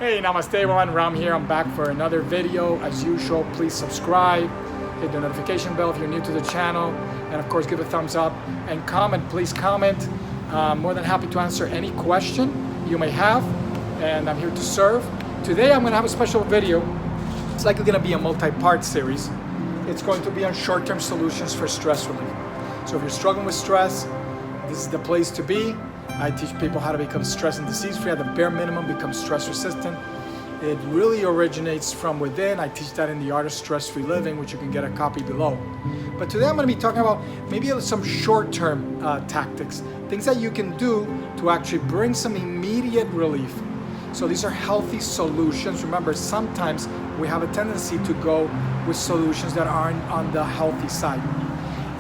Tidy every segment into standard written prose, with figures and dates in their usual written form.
Hey, namaste everyone, Ram here. I'm back for another video. As usual, please subscribe, hit the notification bell if you're new to the channel, and of course give a thumbs up and comment. Please comment. More than happy to answer any question you may have, and I'm here to serve. Today I'm going to have a special video. It's likely going to be a multi-part series. It's going to be on short-term solutions for stress relief. So if you're struggling with stress, this is the place to be. I teach people how to become stress and disease free, at the bare minimum become stress resistant. It really originates from within. I teach that in the Art of Stress-Free Living, which you can get a copy below. But today I'm going to be talking about maybe some short-term tactics, things that you can do to actually bring some immediate relief. So these are healthy solutions. Remember, sometimes we have a tendency to go with solutions that aren't on the healthy side.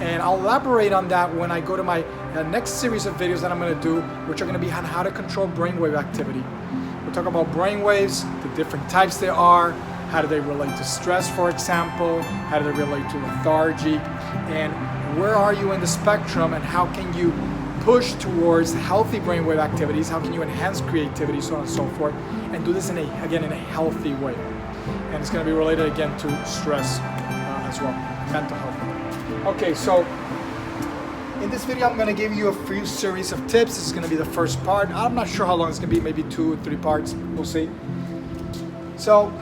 And I'll elaborate on that when I go to my next series of videos that I'm going to do, which are going to be on how to control brainwave activity. We'll talk about brainwaves, the different types they are, how do they relate to stress, for example, how do they relate to lethargy, and where are you in the spectrum, and how can you push towards healthy brainwave activities, how can you enhance creativity, so on and so forth, and do this in a healthy way. And it's going to be related again to stress as well, mental health. Okay, so in this video I'm going to give you a few series of tips. This is going to be the first part. I'm not sure how long it's going to be, maybe 2 or 3 parts, we'll see. So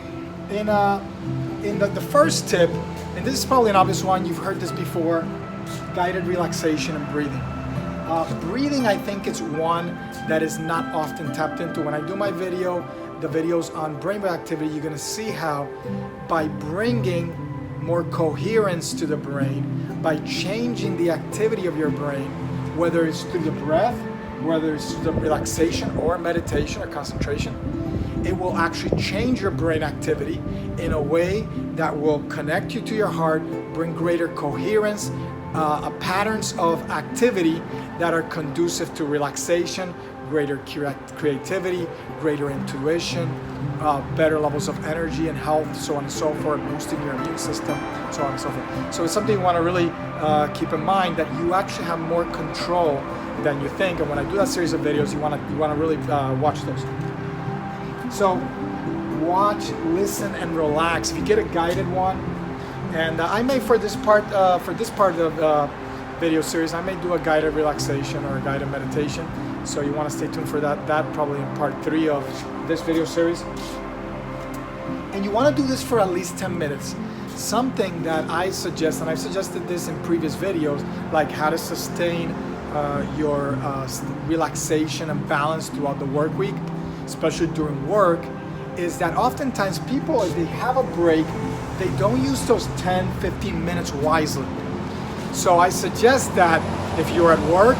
in the first tip, and this is probably an obvious one, you've heard this before, guided relaxation and breathing. Breathing, I think, is one that is not often tapped into. When I do my the videos on brainwave activity, you're going to see how by bringing more coherence to the brain, by changing the activity of your brain, whether it's through the breath, whether it's through the relaxation or meditation or concentration, it will actually change your brain activity in a way that will connect you to your heart, bring greater coherence, patterns of activity that are conducive to relaxation, greater creativity, greater intuition, better levels of energy and health, so on and so forth, boosting your immune system, so on and so forth. So it's something you want to really keep in mind, that you actually have more control than you think. And when I do that series of videos, you want to really watch those. So watch, listen, and relax. If you get a guided one, and I may for this part of the video series, I may do a guided relaxation or a guided meditation. So you want to stay tuned for that probably in part 3 of this video series. And you want to do this for at least 10 minutes. Something that I suggest, and I've suggested this in previous videos, like how to sustain your relaxation and balance throughout the work week, especially during work, is that oftentimes people, if they have a break, they don't use those 10-15 minutes wisely. So I suggest that if you're at work,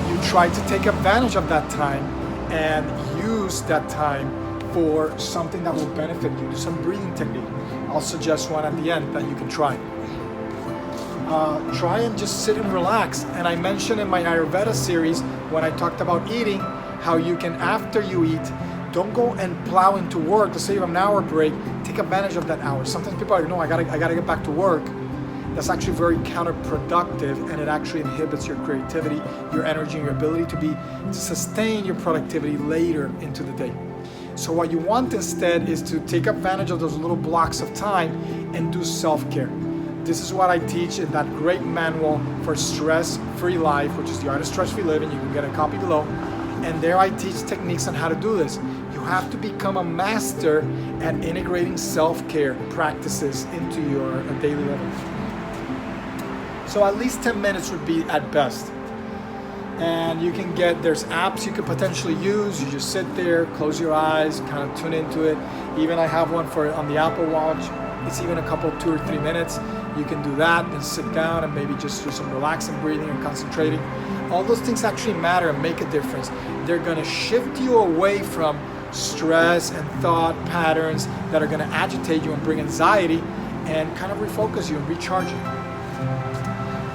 you try to take advantage of that time and use that time for something that will benefit you. Do some breathing technique. I'll suggest one at the end that you can try. Try and just sit and relax. And I mentioned in my Ayurveda series, when I talked about eating, how you can, after you eat, don't go and plow into work. Let's say you have an hour break, take advantage of that hour. Sometimes people are like, no, I gotta get back to work. That's actually very counterproductive, and it actually inhibits your creativity, your energy, and your ability to sustain your productivity later into the day. So what you want instead is to take advantage of those little blocks of time and do self-care. This is what I teach in that great manual for stress-free life, which is the Art of Stress-Free Living. You can get a copy below. And there I teach techniques on how to do this. You have to become a master at integrating self-care practices into your daily living. So at least 10 minutes would be at best. And you can there's apps you could potentially use. You just sit there, close your eyes, kind of tune into it. Even I have one on the Apple Watch. It's even a couple, 2 or 3 minutes. You can do that, then sit down and maybe just do some relaxing breathing and concentrating. All those things actually matter and make a difference. They're gonna shift you away from stress and thought patterns that are gonna agitate you and bring anxiety, and kind of refocus you and recharge you.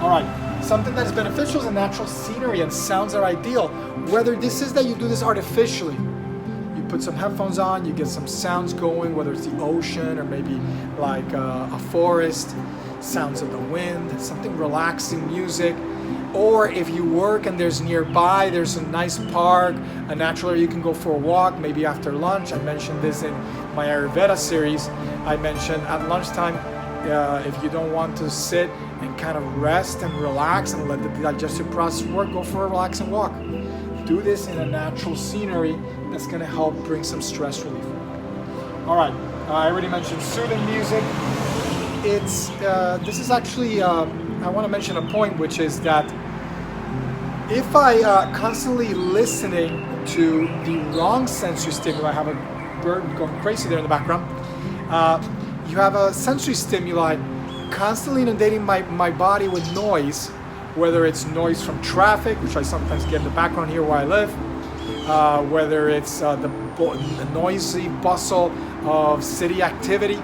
All right, something that is beneficial is the natural scenery, and sounds are ideal. Whether this is that you do this artificially, you put some headphones on, you get some sounds going, whether it's the ocean or maybe like a forest, sounds of the wind, something relaxing, music. Or if you work and there's nearby, there's a nice park, a natural area you can go for a walk, maybe after lunch. I mentioned this in my Ayurveda series. I mentioned at lunchtime, if you don't want to sit and kind of rest and relax and let the digestive process work, go for a relaxing walk. Do this in a natural scenery that's going to help bring some stress relief. All right, I already mentioned soothing music. This is actually, I want to mention a point, which is that if I constantly listening to the wrong sensory stimuli, I have a bird going crazy there in the background. You have a sensory stimuli constantly inundating my body with noise, whether it's noise from traffic, which I sometimes get in the background here where I live, whether it's the noisy bustle of city activity.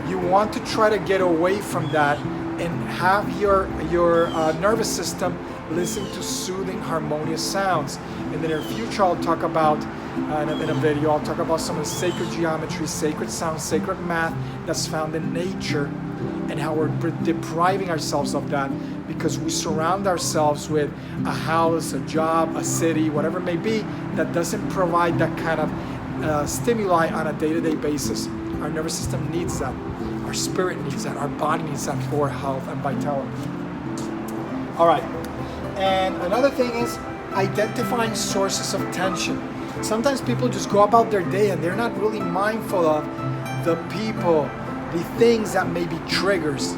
You want to try to get away from that and have your nervous system listen to soothing, harmonious sounds. In the near future, I'll talk about, in a video, I'll talk about some of the sacred geometry, sacred sounds, sacred math that's found in nature, and how we're depriving ourselves of that because we surround ourselves with a house, a job, a city, whatever it may be, that doesn't provide that kind of stimuli on a day-to-day basis. Our nervous system needs that. Our spirit needs that. Our body needs that for health and vitality. All right. And another thing is identifying sources of tension. Sometimes people just go about their day and they're not really mindful of the people, the things that may be triggers.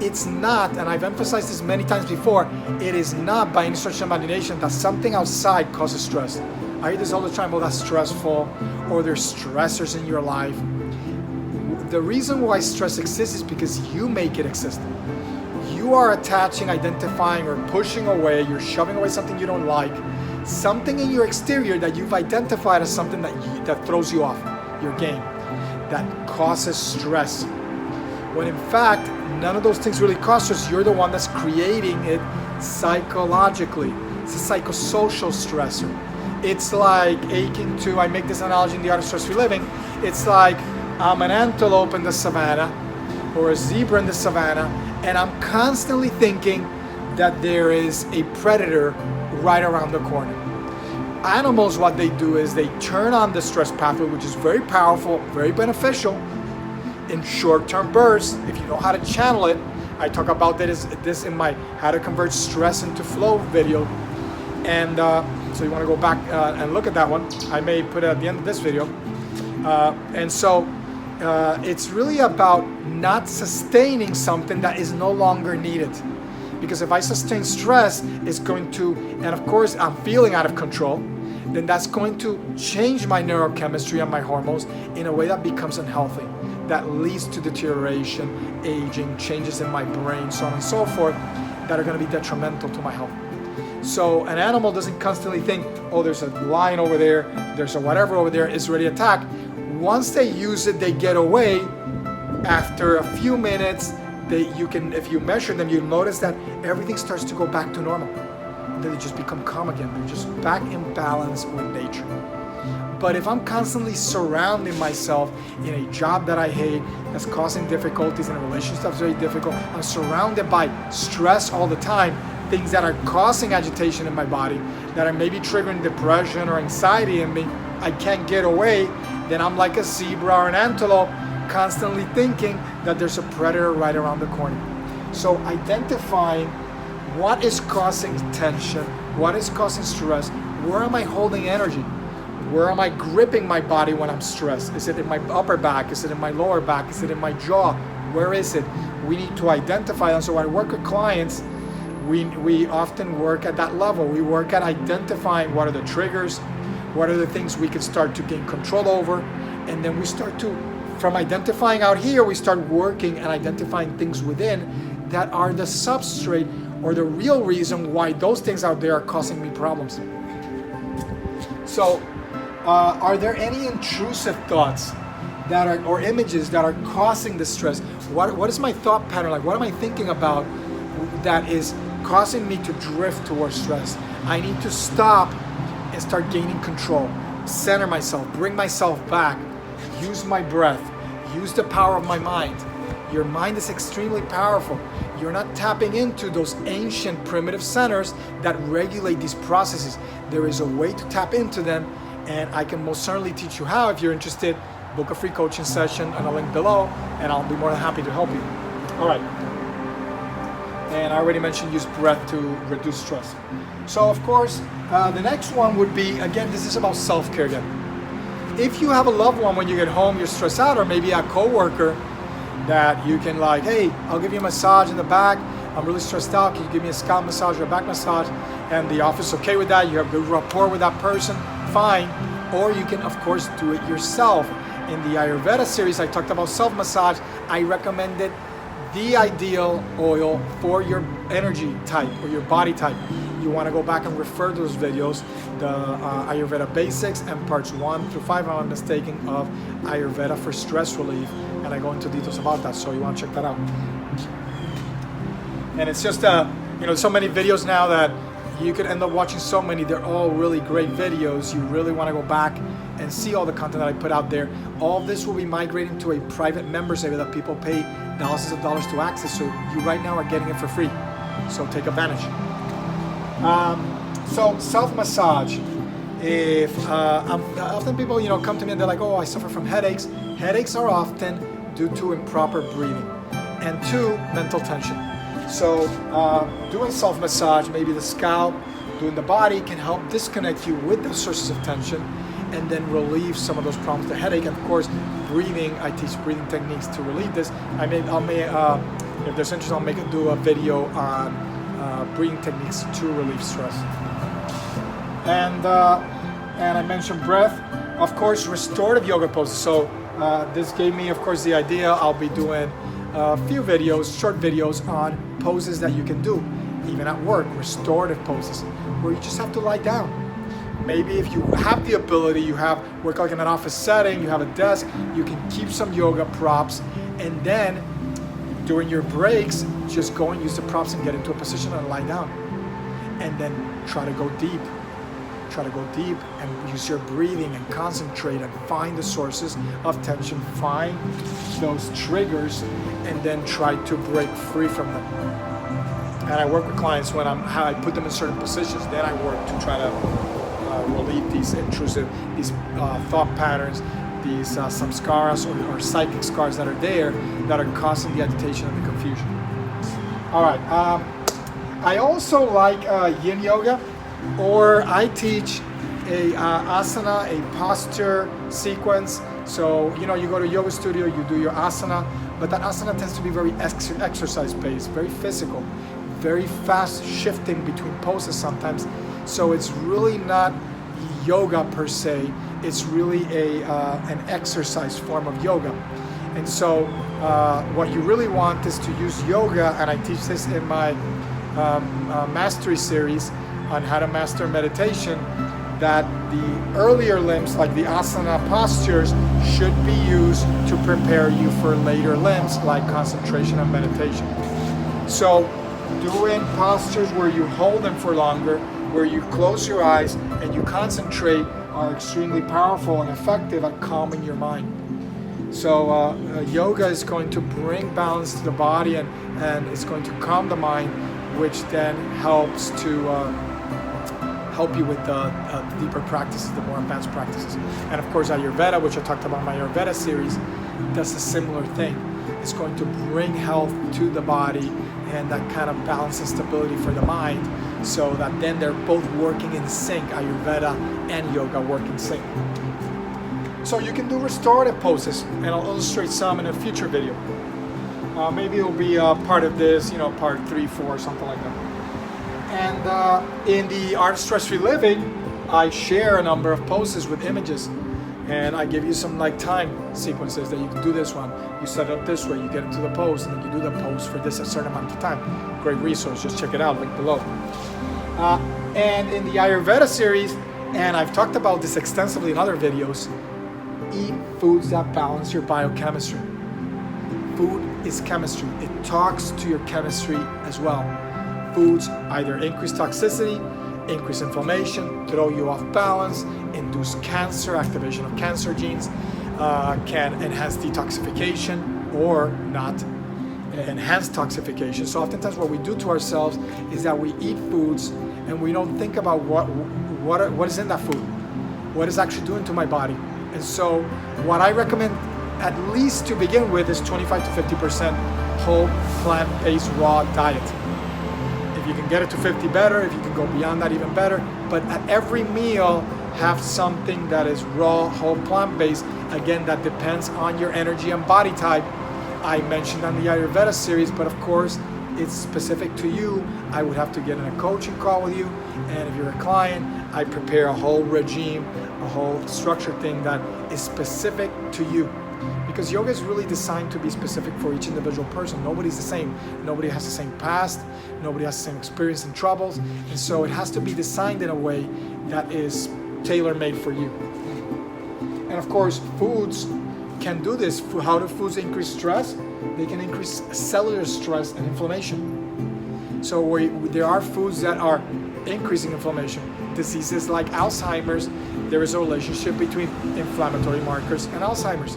It's not, and I've emphasized this many times before, it is not by any stretch of imagination that something outside causes stress. I hear this all the time, well, that's stressful, or there's stressors in your life. The reason why stress exists is because you make it exist. You are attaching, identifying, or pushing away, you're shoving away something you don't like, something in your exterior that you've identified as something that throws you off your game, that causes stress. When in fact, none of those things really cause stress. You're the one that's creating it psychologically. It's a psychosocial stressor. It's like akin to, I make this analogy in the Art of Stress-Free Living, it's like I'm an antelope in the savannah or a zebra in the savannah, and I'm constantly thinking that there is a predator right around the corner. Animals, what they do is they turn on the stress pathway, which is very powerful, very beneficial in short-term bursts. If you know how to channel it, I talk about this in my How to Convert Stress into Flow video. And so you want to go back and look at that one. I may put it at the end of this video. And so it's really about not sustaining something that is no longer needed. Because if I sustain stress, it's going to, and of course I'm feeling out of control, then that's going to change my neurochemistry and my hormones in a way that becomes unhealthy. That leads to deterioration, aging, changes in my brain, so on and so forth, that are going to be detrimental to my health. So an animal doesn't constantly think, oh, there's a lion over there, there's a whatever over there, it's ready to attack. Once they use it, they get away. After a few minutes, if you measure them, you'll notice that everything starts to go back to normal. Then they just become calm again. They're just back in balance with nature. But if I'm constantly surrounding myself in a job that I hate, that's causing difficulties, in a relationship that's very difficult, I'm surrounded by stress all the time, things that are causing agitation in my body, that are maybe triggering depression or anxiety in me, I can't get away, then I'm like a zebra or an antelope, constantly thinking that there's a predator right around the corner. So identifying what is causing tension, what is causing stress, where am I holding energy? Where am I gripping my body when I'm stressed? Is it in my upper back? Is it in my lower back? Is it in my jaw? Where is it? We need to identify. And so when I work with clients, we often work at that level. We work at identifying what are the triggers, what are the things we can start to gain control over, and then we start to, from identifying out here, we start working and identifying things within that are the substrate or the real reason why those things out there are causing me problems. So, are there any intrusive thoughts that are, or images that are causing the stress? What is my thought pattern like? What am I thinking about that is causing me to drift towards stress? I need to stop and start gaining control, center myself, bring myself back, use my breath, use the power of my mind. Your mind is extremely powerful. you're not tapping into those ancient primitive centers that regulate these processes. There is a way to tap into them, and I can most certainly teach you how. If you're interested, book a free coaching session on a link below, and I'll be more than happy to help you. All right. And I already mentioned use breath to reduce stress. So of course, the next one would be, again, this is about self-care again. If you have a loved one when you get home, you're stressed out, or maybe a coworker that you can like, hey, I'll give you a massage in the back. I'm really stressed out. Can you give me a scalp massage or a back massage? And the office is okay with that. You have good rapport with that person, fine. Or you can, of course, do it yourself. In the Ayurveda series, I talked about self-massage. I recommended the ideal oil for your energy type or your body type. You want to go back and refer to those videos, the Ayurveda basics and parts 1 through 5, if I'm not mistaken, of Ayurveda for stress relief, and I go into details about that, so you want to check that out. And it's just so many videos now that you could end up watching so many. They're all really great videos. You really want to go back and see all the content that I put out there. All of this will be migrating to a private members area that people pay thousands of dollars to access. So you right now are getting it for free. So take advantage. So self-massage. If often people come to me and they're like, oh, I suffer from headaches. Headaches are often due to improper breathing and 2, mental tension. So doing self-massage, maybe the scalp, doing the body, can help disconnect you with those sources of tension and then relieve some of those problems, the headache. And of course, breathing, I teach breathing techniques to relieve this. I may if there's interest, I'll do a video on breathing techniques to relieve stress. And I mentioned breath. Of course, restorative yoga poses. So this gave me, of course, the idea. I'll be doing a few videos, short videos on poses that you can do, even at work, restorative poses, where you just have to lie down. Maybe if you have the ability, you work like in an office setting, you have a desk, you can keep some yoga props, and then during your breaks, just go and use the props and get into a position and lie down. And then try to go deep. Try to go deep and use your breathing and concentrate and find the sources of tension, find those triggers, and then try to break free from them. And I work with clients when I put them in certain positions, then I work to try to relieve these intrusive, these thought patterns, these samskaras or psychic scars that are there that are causing the agitation and the confusion. All right, I also like yin yoga, or I teach a asana, a posture sequence. So, you go to a yoga studio, you do your asana, but that asana tends to be very exercise-based, very physical, very fast shifting between poses sometimes. So it's really not yoga per se, it's really an exercise form of yoga. And so what you really want is to use yoga, and I teach this in my mastery series on how to master meditation, that the earlier limbs, like the asana postures, should be used to prepare you for later limbs, like concentration and meditation. So doing postures where you hold them for longer, where you close your eyes and you concentrate, are extremely powerful and effective at calming your mind. So yoga is going to bring balance to the body, and it's going to calm the mind, which then helps to help you with the deeper practices, the more advanced practices. And of course, Ayurveda, which I talked about in my Ayurveda series, does a similar thing. It's going to bring health to the body and that kind of balance and stability for the mind, so that then they're both working in sync. Ayurveda and yoga work in sync. So you can do restorative poses, and I'll illustrate some in a future video. Maybe it'll be part of this, part 3, 4, something like that. And in the Art of Stress-Free Living, I share a number of poses with images, and I give you some time sequences that you can do this one. You set it up this way, you get into the pose, and then you do the pose for this a certain amount of time. Great resource, just check it out, link below. And in the Ayurveda series, and I've talked about this extensively in other videos, eat foods that balance your biochemistry. Food is chemistry. It talks to your chemistry as well. Foods either increase toxicity, increase inflammation, throw you off balance, induce cancer, activation of cancer genes, can enhance detoxification or not. enhance toxification. So oftentimes what we do to ourselves is that we eat foods and we don't think about what is in that food, what is actually doing to my body. And so what I recommend, at least to begin with, is 25 to 50% whole plant-based raw diet. If you can get it to 50, better. If you can go beyond that, even better. But at every meal, have something that is raw, whole plant-based. Again, that depends on your energy and body type. I mentioned on the Ayurveda series, but of course, it's specific to you. I would have to get in a coaching call with you. And if you're a client, I prepare a whole regime, a whole structured thing that is specific to you. Because yoga is really designed to be specific for each individual person. Nobody's the same. Nobody has the same past. Nobody has the same experience and troubles. And so it has to be designed in a way that is tailor-made for you. And of course, foods can do this. How do foods increase stress? They can increase cellular stress and inflammation. So there are foods that are increasing inflammation. Diseases like Alzheimer's, there is a relationship between inflammatory markers and Alzheimer's.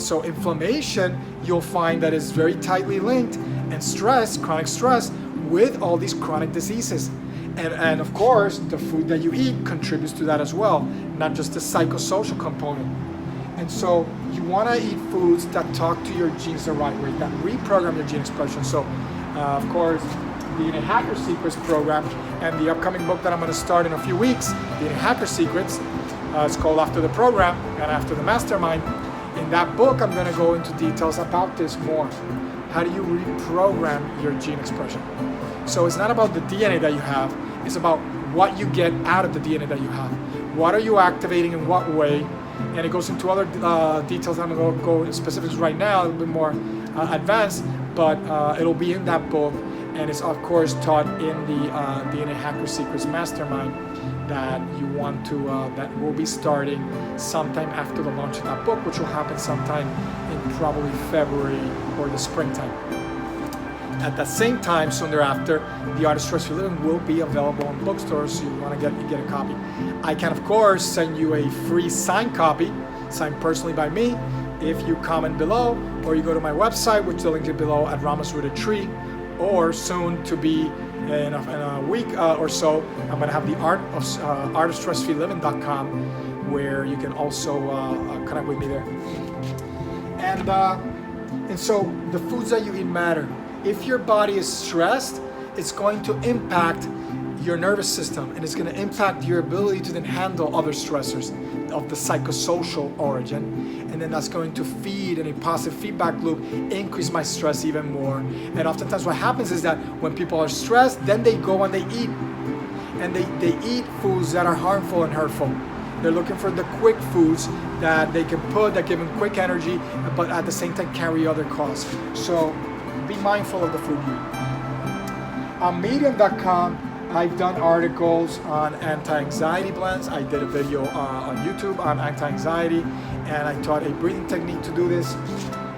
So inflammation, you'll find that is very tightly linked, and stress, chronic stress, with all these chronic diseases. And of course, the food that you eat contributes to that as well, not just the psychosocial component. And so you want to eat foods that talk to your genes the right way, that reprogram your gene expression. So of course, the Innate Hacker Secrets program and the upcoming book that I'm going to start in a few weeks, the Innate Hacker Secrets, it's called After the Program and After the Mastermind. In that book, I'm going to go into details about this more. How do you reprogram your gene expression? So it's not about the DNA that you have, it's about what you get out of the DNA that you have. What are you activating in what way? And it goes into other details. I'm going to go into specifics right now, a little bit more advanced, but it'll be in that book. And it's of course taught in the Innate Hacker Secrets Mastermind that you want to, that will be starting sometime after the launch of that book, which will happen sometime in probably February or the springtime. At the same time, soon thereafter, The Art of Stress-Free Living will be available in bookstores, so you want to get a copy. I can, of course, send you a free signed copy, signed personally by me, if you comment below, or you go to my website, which the link is below, at Ramos Rooted Tree, or soon to be in a week or so, I'm going to have the artofstressfreeliving.com, where you can also connect with me there. And so the foods that you eat matter. If your body is stressed, it's going to impact your nervous system, and it's going to impact your ability to then handle other stressors of the psychosocial origin, and then that's going to feed in a positive feedback loop, increase my stress even more. And oftentimes what happens is that when people are stressed, then they go and they eat, and they eat foods that are harmful and hurtful. They're looking for the quick foods that they can put, that give them quick energy, but at the same time carry other costs. So be mindful of the food you eat. On Medium.com, I've done articles on anti-anxiety blends. I did a video on YouTube on anti-anxiety, and I taught a breathing technique to do this,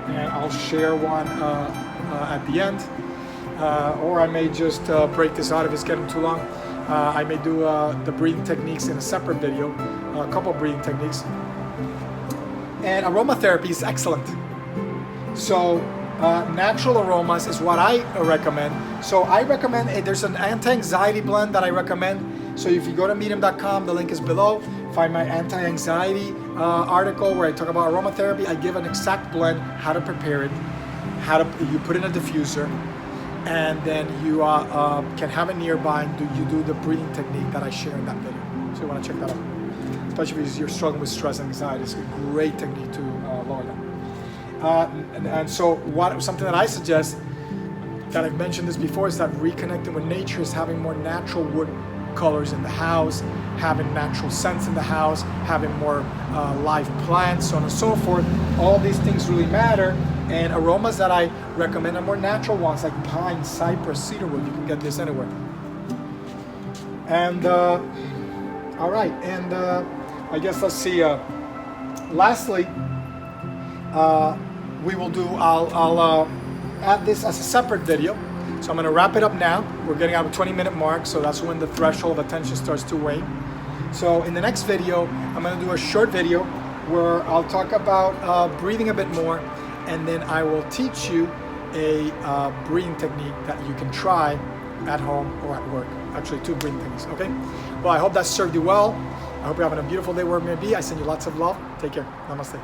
and I'll share one at the end. Or I may just break this out if it's getting too long. I may do the breathing techniques in a separate video, a couple of breathing techniques. And aromatherapy is excellent. So natural aromas is what I recommend. So I recommend, there's an anti-anxiety blend that I recommend. So if you go to medium.com, the link is below. Find my anti-anxiety article where I talk about aromatherapy. I give an exact blend, how to prepare it, you put in a diffuser, and then you can have it nearby, and you do the breathing technique that I share in that video. So you want to check that out. Especially if you're struggling with stress and anxiety, it's a great technique to lower that. And so something that I suggest, that I've mentioned this before, is that reconnecting with nature is having more natural wood colors in the house, having natural scents in the house, having more live plants, so on and so forth. All these things really matter. And aromas that I recommend are more natural ones, like pine, cypress, cedarwood. You can get this anywhere. And all right, and I guess let's see. Lastly, we will do. I'll add this as a separate video. So I'm going to wrap it up now. We're getting out of 20-minute mark, so that's when the threshold of attention starts to wane. So in the next video, I'm going to do a short video where I'll talk about breathing a bit more, and then I will teach you a breathing technique that you can try at home or at work. Actually, 2 breathing techniques, okay? Well, I hope that served you well. I hope you're having a beautiful day wherever you may be. I send you lots of love. Take care. Namaste.